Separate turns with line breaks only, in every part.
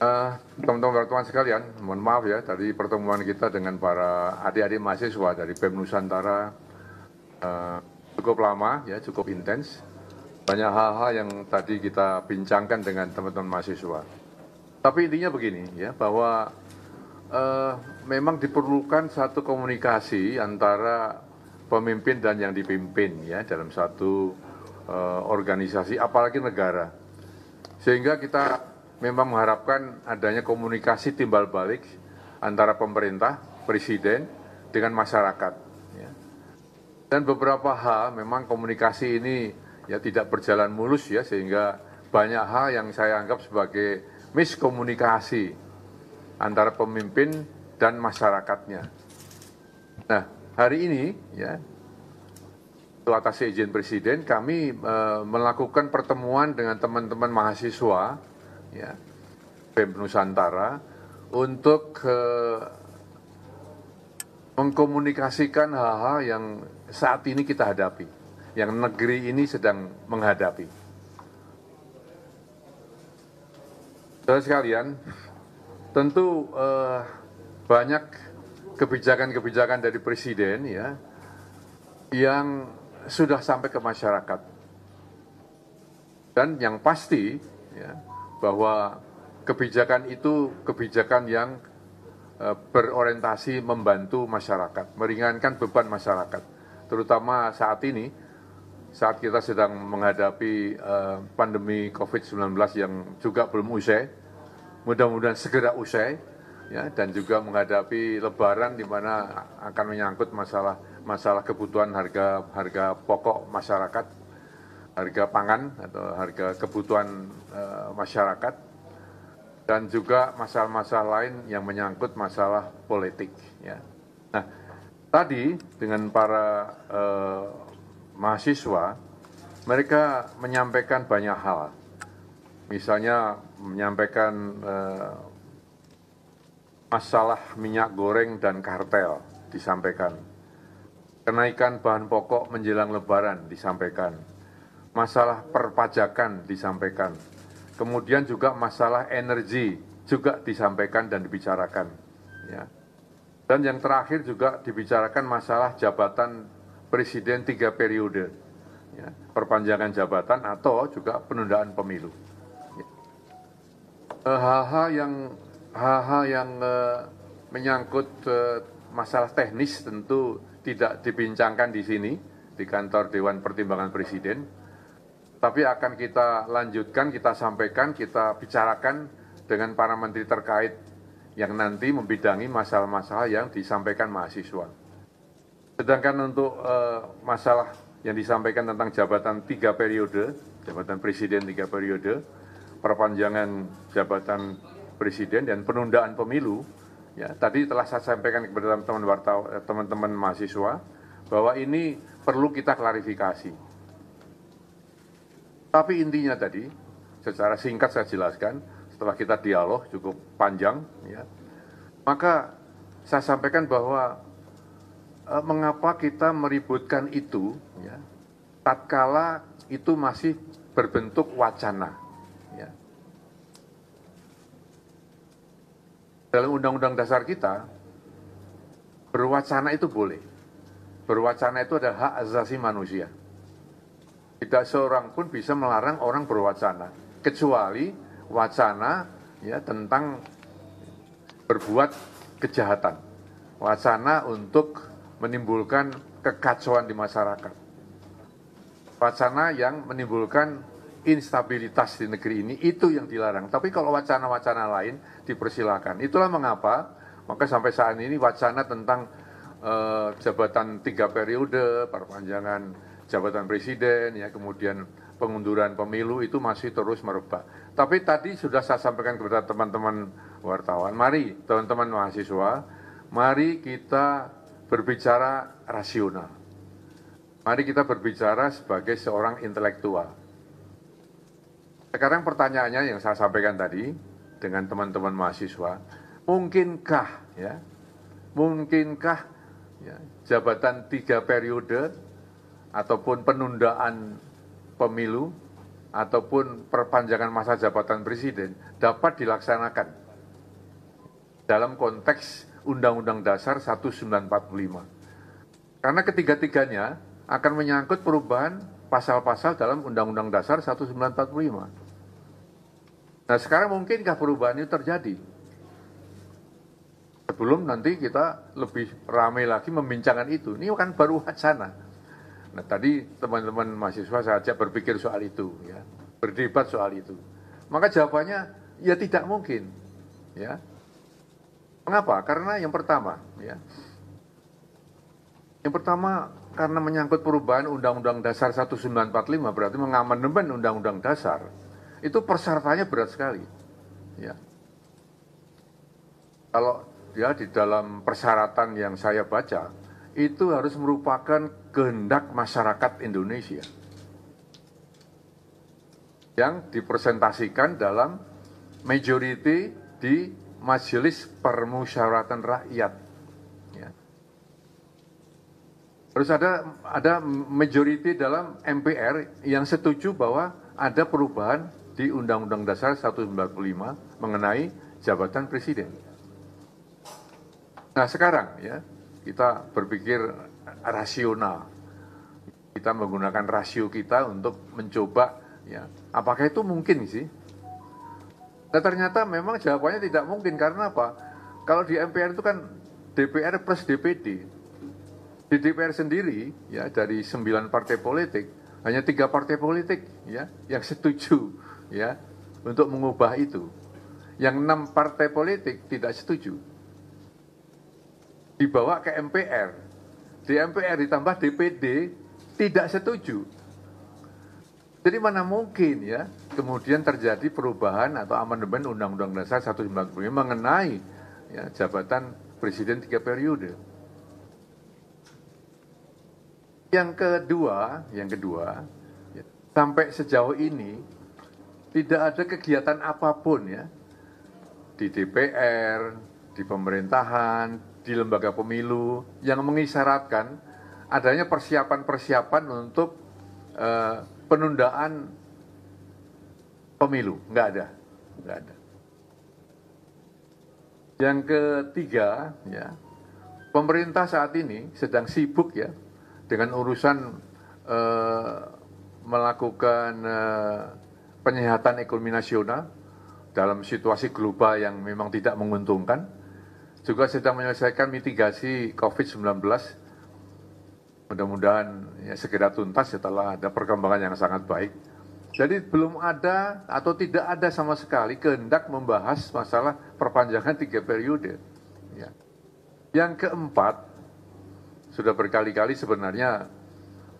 Teman-teman wartawan sekalian, mohon maaf ya, tadi pertemuan kita dengan para adik-adik mahasiswa dari BEM Nusantara cukup lama, ya, cukup intens. Banyak hal-hal yang tadi kita bincangkan dengan teman-teman mahasiswa. Tapi intinya begini, ya, bahwa memang diperlukan satu komunikasi antara pemimpin dan yang dipimpin, ya, dalam satu organisasi, apalagi negara. Sehingga kita memang mengharapkan adanya komunikasi timbal balik antara pemerintah, presiden, dengan masyarakat. Ya. Dan beberapa hal memang komunikasi ini ya tidak berjalan mulus ya, sehingga banyak hal yang saya anggap sebagai miskomunikasi antara pemimpin dan masyarakatnya. Nah, hari ini ya, atas izin presiden kami melakukan pertemuan dengan teman-teman mahasiswa ya, BEM Nusantara untuk mengkomunikasikan hal-hal yang saat ini kita hadapi, yang negeri ini sedang menghadapi. Saudara sekalian, tentu banyak kebijakan-kebijakan dari presiden ya yang sudah sampai ke masyarakat, dan yang pasti ya, bahwa kebijakan itu kebijakan yang berorientasi membantu masyarakat, meringankan beban masyarakat, terutama saat ini, saat kita sedang menghadapi pandemi COVID-19 yang juga belum usai, mudah-mudahan segera usai, ya, dan juga menghadapi Lebaran di mana akan menyangkut masalah kebutuhan harga pokok masyarakat, harga pangan atau harga kebutuhan masyarakat, dan juga masalah-masalah lain yang menyangkut masalah politik. Ya. Nah, tadi dengan para mahasiswa, mereka menyampaikan banyak hal, misalnya menyampaikan masalah minyak goreng dan kartel disampaikan, kenaikan bahan pokok menjelang Lebaran disampaikan, masalah perpajakan disampaikan, kemudian juga masalah energi juga disampaikan dan dibicarakan. Ya. Dan yang terakhir juga dibicarakan masalah jabatan presiden 3 periode, ya, perpanjangan jabatan atau juga penundaan pemilu. Ya. Hal-hal yang menyangkut masalah teknis tentu tidak dibincangkan di sini, di kantor Dewan Pertimbangan Presiden, tapi akan kita lanjutkan, kita sampaikan, kita bicarakan dengan para menteri terkait yang nanti membidangi masalah-masalah yang disampaikan mahasiswa. Sedangkan untuk masalah yang disampaikan tentang jabatan 3 periode, jabatan presiden 3 periode, perpanjangan jabatan presiden dan penundaan pemilu, ya, tadi telah saya sampaikan kepada teman-teman mahasiswa bahwa ini perlu kita klarifikasi. Tapi intinya tadi, secara singkat saya jelaskan, setelah kita dialog cukup panjang, ya, maka saya sampaikan bahwa mengapa kita meributkan itu, ya, tatkala itu masih berbentuk wacana. Ya. Dalam Undang-Undang Dasar kita, berwacana itu boleh. Berwacana itu adalah hak asasi manusia. Tidak seorang pun bisa melarang orang berwacana, kecuali wacana ya tentang berbuat kejahatan, wacana untuk menimbulkan kekacauan di masyarakat, wacana yang menimbulkan instabilitas di negeri ini, itu yang dilarang. Tapi kalau wacana-wacana lain dipersilakan. Itulah mengapa maka sampai saat ini wacana tentang jabatan 3 periode, perpanjangan jabatan presiden, ya, kemudian pengunduran pemilu itu masih terus merebak. Tapi tadi sudah saya sampaikan kepada teman-teman wartawan, mari teman-teman mahasiswa, mari kita berbicara rasional. Mari kita berbicara sebagai seorang intelektual. Sekarang pertanyaannya yang saya sampaikan tadi dengan teman-teman mahasiswa, mungkinkah ya, jabatan 3 periode ataupun penundaan pemilu ataupun perpanjangan masa jabatan presiden dapat dilaksanakan dalam konteks Undang-Undang Dasar 1945. Karena ketiga-tiganya akan menyangkut perubahan pasal-pasal dalam Undang-Undang Dasar 1945. Nah, sekarang mungkinkah perubahan itu terjadi? Sebelum nanti kita lebih ramai lagi membincangkan itu. Ini kan baru wacana. Nah, tadi teman-teman mahasiswa saya ajak berpikir soal itu, ya, berdebat soal itu. Maka jawabannya, ya tidak mungkin. Ya. Mengapa? Karena yang pertama, ya, karena menyangkut perubahan Undang-Undang Dasar 1945, berarti mengamandemen Undang-Undang Dasar, itu persyaratannya berat sekali. Ya. Kalau ya di dalam persyaratan yang saya baca, itu harus merupakan kehendak masyarakat Indonesia yang dipresentasikan dalam majority di Majelis Permusyawaratan Rakyat. Ya. Harus ada majority dalam MPR yang setuju bahwa ada perubahan di Undang-Undang Dasar 1945 mengenai jabatan presiden. Nah, sekarang ya kita berpikir rasional. Kita menggunakan rasio kita untuk mencoba, ya, apakah itu mungkin sih? Nah, ternyata memang jawabannya tidak mungkin. Karena apa? Kalau di MPR itu kan DPR plus DPD. Di DPR sendiri, ya, dari 9 partai politik, hanya 3 partai politik, ya, yang setuju, ya, untuk mengubah itu. Yang 6 partai politik tidak setuju. Dibawa ke MPR. Di MPR ditambah DPD tidak setuju. Jadi mana mungkin, ya, kemudian terjadi perubahan atau amandemen Undang-Undang Dasar 1945 mengenai, ya, jabatan presiden 3 periode. Yang kedua, ya, sampai sejauh ini tidak ada kegiatan apapun, ya, di DPR, di pemerintahan, di lembaga pemilu yang mengisyaratkan adanya persiapan-persiapan untuk penundaan pemilu. Nggak ada. Yang ketiga, ya, pemerintah saat ini sedang sibuk, ya, dengan urusan melakukan penyehatan ekonomi nasional dalam situasi global yang memang tidak menguntungkan, juga sedang menyelesaikan mitigasi COVID-19. Mudah-mudahan, ya, segera tuntas setelah ada perkembangan yang sangat baik. Jadi belum ada atau tidak ada sama sekali kehendak membahas masalah perpanjangan 3 periode. Ya. Yang keempat, sudah berkali-kali sebenarnya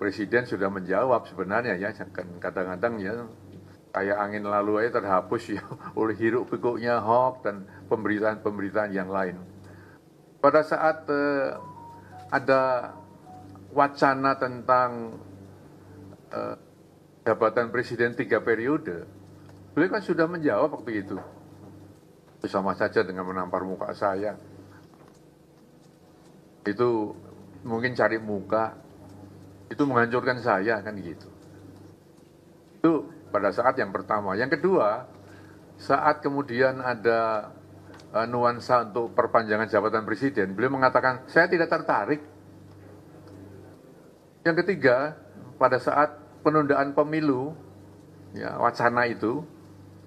Presiden sudah menjawab sebenarnya, ya, kadang-kadang, ya, kayak angin lalu aja terhapus, ya, oleh hiruk pikuknya hoax dan pemberitaan-pemberitaan yang lain. Pada saat ada wacana tentang jabatan presiden 3 periode, beliau kan sudah menjawab waktu itu. Sama saja dengan menampar muka saya. Itu mungkin cari muka, itu menghancurkan saya, kan gitu. Itu pada saat yang pertama. Yang kedua, saat kemudian ada nuansa untuk perpanjangan jabatan presiden, beliau mengatakan, saya tidak tertarik. Yang ketiga, pada saat penundaan pemilu, ya, wacana itu,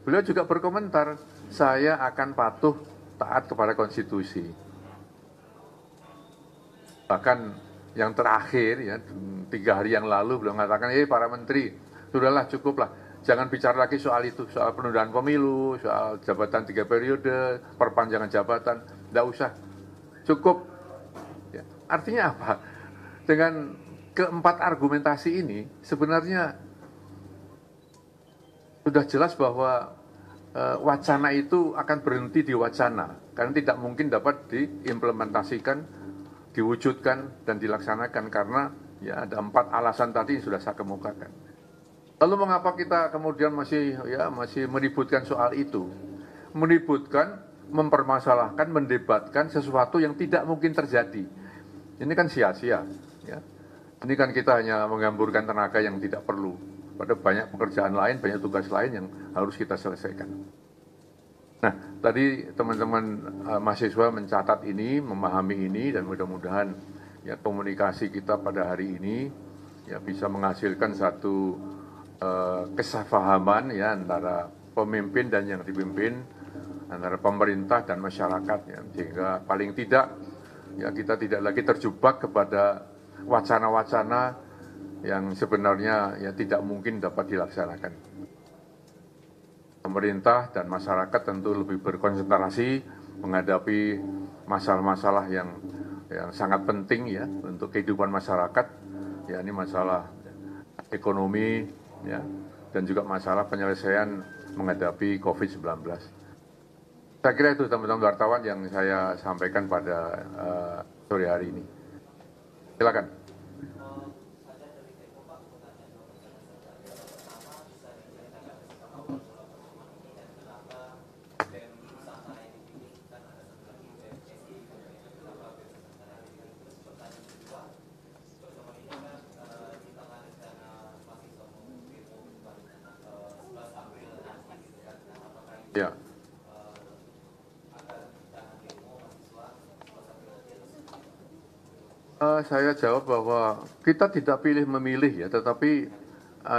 beliau juga berkomentar, saya akan patuh taat kepada konstitusi. Bahkan yang terakhir, ya, 3 hari yang lalu beliau mengatakan, para menteri, sudahlah, cukuplah, jangan bicara lagi soal itu, soal penundaan pemilu, soal jabatan 3 periode, perpanjangan jabatan, tidak usah, cukup. Ya, artinya apa? Dengan keempat argumentasi ini sebenarnya sudah jelas bahwa wacana itu akan berhenti di wacana, karena tidak mungkin dapat diimplementasikan, diwujudkan dan dilaksanakan, karena, ya, ada 4 alasan tadi yang sudah saya kemukakan. Lalu mengapa kita kemudian masih meributkan soal itu? Meributkan, mempermasalahkan, mendebatkan sesuatu yang tidak mungkin terjadi. Ini kan sia-sia, ya. Ini kan kita hanya menghamburkan tenaga yang tidak perlu. pada banyak pekerjaan lain, banyak tugas lain yang harus kita selesaikan. Nah, tadi teman-teman mahasiswa mencatat ini, memahami ini, dan mudah-mudahan ya komunikasi kita pada hari ini ya bisa menghasilkan satu kesepahaman ya antara pemimpin dan yang dipimpin, antara pemerintah dan masyarakat ya, sehingga paling tidak ya kita tidak lagi terjebak kepada wacana-wacana yang sebenarnya ya tidak mungkin dapat dilaksanakan. Pemerintah dan masyarakat tentu lebih berkonsentrasi menghadapi masalah-masalah yang sangat penting ya untuk kehidupan masyarakat, ya ini masalah ekonomi ya dan juga masalah penyelesaian menghadapi COVID-19. Saya kira itu teman-teman wartawan yang saya sampaikan pada sore hari ini. Silakan. Ya. Saya jawab bahwa kita tidak pilih memilih ya, tetapi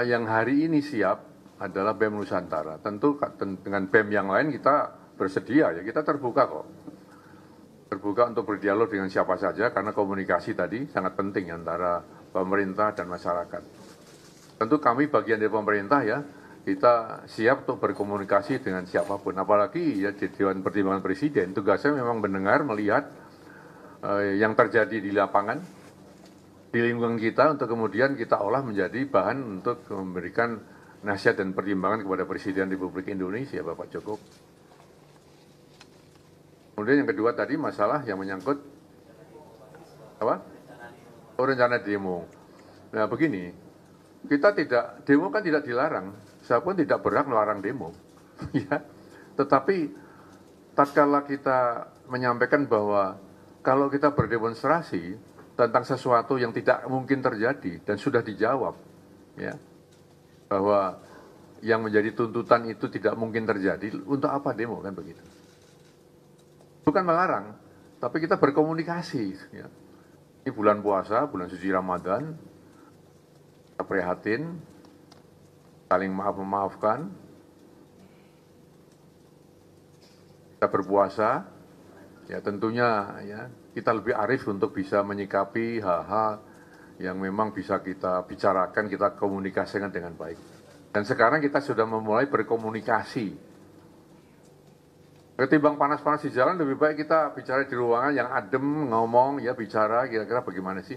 yang hari ini siap adalah BEM Nusantara. Tentu dengan BEM yang lain kita bersedia ya, kita terbuka kok. Terbuka untuk berdialog dengan siapa saja karena komunikasi tadi sangat penting antara pemerintah dan masyarakat. Tentu kami bagian dari pemerintah ya, kita siap untuk berkomunikasi dengan siapapun. Apalagi ya di Dewan Pertimbangan Presiden, tugasnya memang mendengar, melihat yang terjadi di lapangan, di lingkungan kita untuk kemudian kita olah menjadi bahan untuk memberikan nasihat dan pertimbangan kepada Presiden Republik Indonesia, Bapak Jokowi. Kemudian yang kedua tadi masalah yang menyangkut apa? Oh, rencana demo. Nah begini, kita tidak, demo kan tidak dilarang, saya pun tidak berhak melarang demo. Ya. Tetapi tatkala kita menyampaikan bahwa kalau kita berdemonstrasi tentang sesuatu yang tidak mungkin terjadi dan sudah dijawab, ya, bahwa yang menjadi tuntutan itu tidak mungkin terjadi, untuk apa demo kan begitu? Bukan melarang, tapi kita berkomunikasi. Ya. Ini bulan puasa, bulan suci Ramadan, kita prihatin, saling maaf-memaafkan, kita berpuasa. Ya tentunya ya kita lebih arif untuk bisa menyikapi hal-hal yang memang bisa kita bicarakan, kita komunikasikan dengan baik. Dan sekarang kita sudah memulai berkomunikasi. Ketimbang panas-panas di jalan, lebih baik kita bicara di ruangan yang adem, ngomong, ya bicara kira-kira bagaimana sih.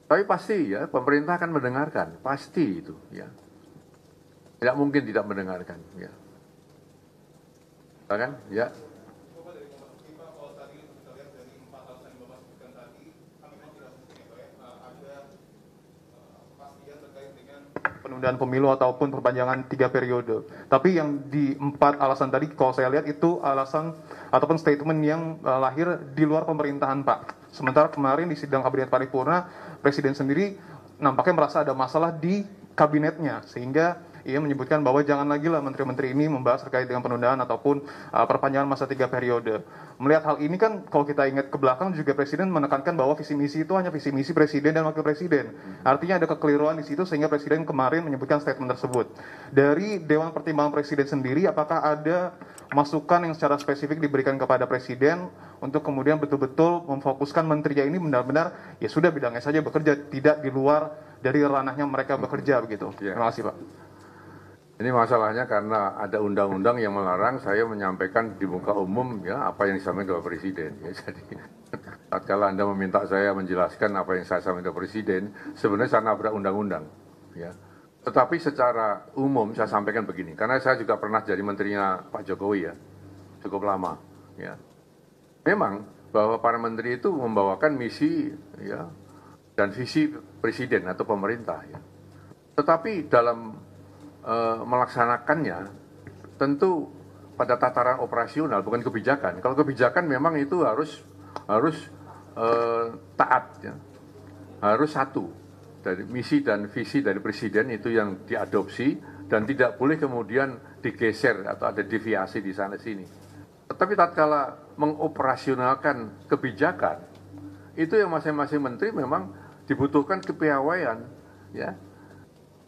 Tapi pasti ya pemerintah akan mendengarkan, pasti itu ya. Tidak mungkin tidak mendengarkan ya. Kan? Ya.
Penundaan pemilu ataupun perpanjangan 3 periode. Tapi yang di 4 alasan tadi, kalau saya lihat itu alasan ataupun statement yang lahir di luar pemerintahan, Pak. Sementara kemarin di sidang kabinet paripurna, Presiden sendiri nampaknya merasa ada masalah di kabinetnya, sehingga ia menyebutkan bahwa jangan lagi lah menteri-menteri ini membahas terkait dengan penundaan ataupun perpanjangan masa 3 periode. Melihat hal ini kan kalau kita ingat ke belakang juga Presiden menekankan bahwa visi misi itu hanya visi misi Presiden dan Wakil Presiden. Artinya ada kekeliruan di situ sehingga Presiden kemarin menyebutkan statement tersebut. Dari Dewan Pertimbangan Presiden sendiri, apakah ada masukan yang secara spesifik diberikan kepada Presiden untuk kemudian betul-betul memfokuskan menterinya ini benar-benar ya sudah bidangnya saja bekerja, tidak di luar dari ranahnya mereka bekerja begitu. Terima kasih, Pak.
Ini masalahnya karena ada undang-undang yang melarang saya menyampaikan di muka umum ya apa yang disampaikan oleh Presiden. Ya, jadi tatkala Anda meminta saya menjelaskan apa yang saya sampaikan ke Presiden, sebenarnya saya nabrak undang-undang. Ya. Tetapi secara umum saya sampaikan begini, karena saya juga pernah jadi menterinya Pak Jokowi ya, cukup lama. Ya. Memang bahwa para menteri itu membawakan misi ya dan visi Presiden atau pemerintah. Ya. Tetapi dalam melaksanakannya tentu pada tataran operasional bukan kebijakan. Kalau kebijakan memang itu harus taat ya. Harus satu dari misi dan visi dari presiden itu yang diadopsi dan tidak boleh kemudian digeser atau ada deviasi di sana sini. Tetapi tatkala mengoperasionalkan kebijakan, itu yang masing-masing menteri memang dibutuhkan kepiawaian, ya,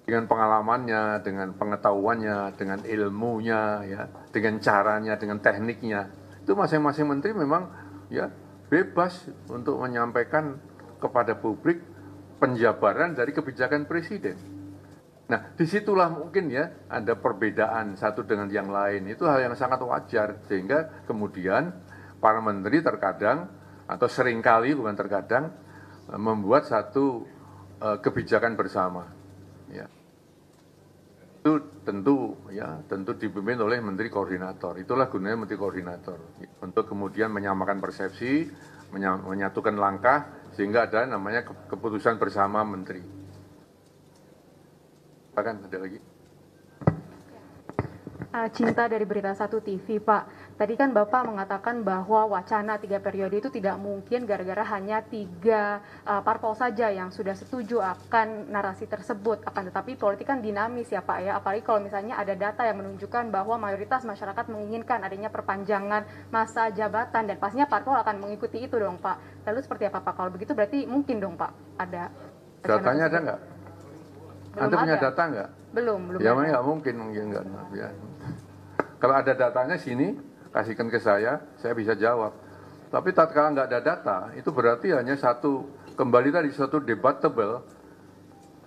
dengan pengalamannya, dengan pengetahuannya, dengan ilmunya, ya, dengan caranya, dengan tekniknya. Itu masing-masing menteri memang ya bebas untuk menyampaikan kepada publik penjabaran dari kebijakan presiden. Nah, disitulah mungkin ya ada perbedaan satu dengan yang lain. Itu hal yang sangat wajar, sehingga kemudian para menteri terkadang atau seringkali bukan terkadang membuat satu kebijakan bersama. Ya. Itu tentu dipimpin oleh menteri koordinator. Itulah gunanya menteri koordinator, untuk kemudian menyamakan persepsi, menyatukan langkah sehingga ada namanya keputusan bersama menteri. Bahkan ada lagi.
Cinta dari Berita 1 TV, Pak. Tadi kan Bapak mengatakan bahwa wacana 3 periode itu tidak mungkin gara-gara hanya 3 parpol saja yang sudah setuju akan narasi tersebut. Akan tetapi politik kan dinamis ya Pak ya. Apalagi kalau misalnya ada data yang menunjukkan bahwa mayoritas masyarakat menginginkan adanya perpanjangan masa jabatan dan pastinya parpol akan mengikuti itu dong Pak. Lalu seperti apa Pak? Kalau begitu berarti mungkin dong Pak ada.
Datanya ada nggak? Anda punya data nggak?
Belum
Ya
ada.
nggak mungkin nggak. Ya. Kalau ada datanya sini, kasihkan ke saya bisa jawab. Tapi tatkala nggak ada data, itu berarti hanya kembali tadi satu debatable,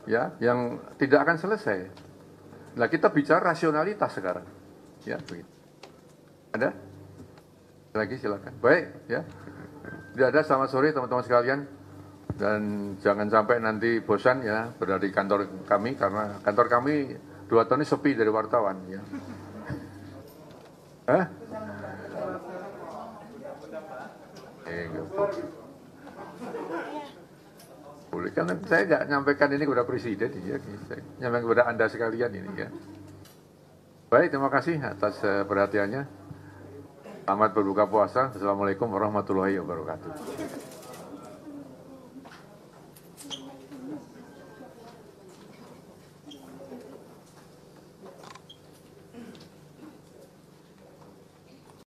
ya, yang tidak akan selesai. Nah, kita bicara rasionalitas sekarang, ya, begitu. Ada? Lagi silakan. Baik, ya. Tidak ada, selamat sore teman-teman sekalian. Dan jangan sampai nanti bosan ya berada di kantor kami, karena kantor kami 2 tahun ini sepi dari wartawan ya. Boleh, kan saya nggak nyampaikan ini kepada presiden ya, saya nyampaikan kepada Anda sekalian ini ya. Baik, terima kasih atas perhatiannya. Selamat berbuka puasa. Assalamualaikum warahmatullahi wabarakatuh.